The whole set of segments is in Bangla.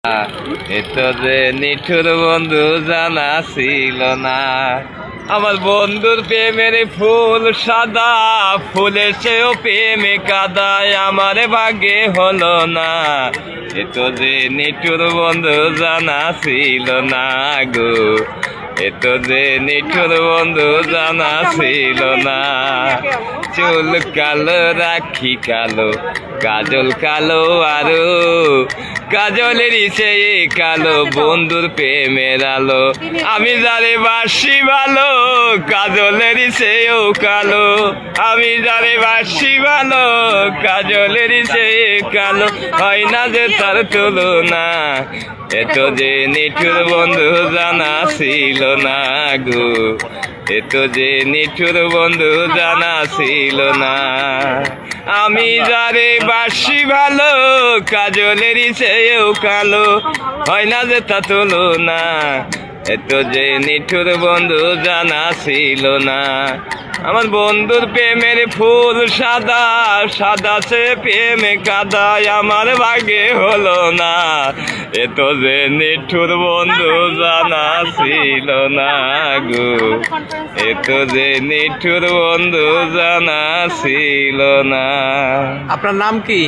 এত যে নিঠুর বন্ধু জানা ছিল না। আমার বন্ধুর প্রেমের ফুল সাদা, ফুলের চেয়েও প্রেমে কাদায় আমার ভাগ্যে হলো না। এত যে নিঠুর বন্ধু জানা ছিল না গো, এত যে নিঠুর বন্ধু জানা ছিল না। চুল কালো, রাখি কালো, কাজল কালো, আরো কাজলের চেয়ে কালো বন্ধুর প্রেমের আলো। আমি যারে বাসি ভালো, কাজলের চেয়েও কালো। আমি যারে বাসি ভালো, কাজলের চেয়ে কালো। হয় না যে তার তুলনা, এত যে নিঠুর বন্ধু জানা ছিল না গো, এত যে নিঠুর বন্ধু জানা ছিল না। আমি যারে বাসি ভালো, কাজলের চেয়েও কালো। হয় না যে তা তুলনা, এত যে নিঠুর বন্ধু জানা ছিল না। আমার বন্ধুর প্রেমের ফুল সাদা, সাদা সে প্রেমে কাদায় আমার ভাগ্যে হলো না। এত যে নিঠুর বন্ধু জানা ছিল না গো, এত যে নিঠুর বন্ধু জানা ছিল না। আপনার নাম কি?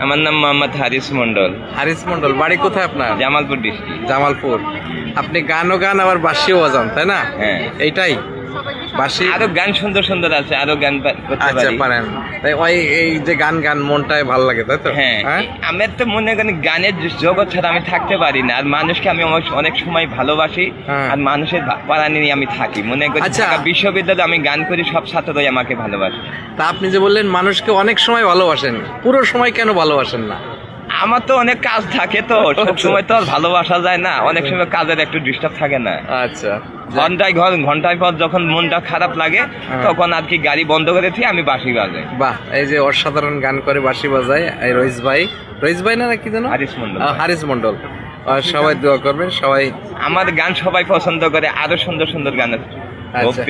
আমার নাম মোহাম্মদ হারিস মন্ডল। হারিস মন্ডল। বাড়ি কোথায় আপনার? জামালপুর ডিস্ট্রিক্ট। জামালপুর। আপনি গানও গান আবার বাঁশিও বাজান, তাই না? হ্যাঁ। এইটাই বাঁশি। আরো গান সুন্দর সুন্দর আছে, আরো গান করতে আচ্ছা, পারি। পারেন। তাই ওই এই যে গান গান মনটাই ভালো লাগে, তাই তো? হ্যাঁ, আমার তো মনে করেন গানের জগৎ ছাড়া আমি থাকতে পারি না। আর মানুষকে আমি অনেক সময় ভালোবাসি, হ্যাঁ। আর মানুষের পাড়ানি নিয়ে আমি থাকি। মনে করি আচ্ছা। ঢাকা বিশ্ববিদ্যালয়ে আমি গান করি, সব ছাত্ররাই আমাকে ভালোবাসে। তা আপনি যে বললেন মানুষকে অনেক সময় ভালোবাসেন, পুরো সময় কেন ভালোবাসেন না? আমার তো অনেক কাজ থাকে, তো সব সময় তো আর ভালোবাসা যায় না। অনেক সময় কাজের একটু ডিস্টার্ব থাকে না। আচ্ছা। ঘন্টায় পর যখন মনটা খারাপ লাগে, তখন আর কি গাড়ি বন্ধ করে দিয়ে আমি বাঁশি বাজাই। বাহ, এই যে অসাধারণ গান করে বাঁশি বাজায় এই রইস ভাই না কি যেন? হারিস মন্ডল। হারিস মন্ডল। আর সবাই দোয়া করবেন, সবাই আমার গান সবাই পছন্দ করে, আরো সুন্দর সুন্দর গান আছে। আচ্ছা।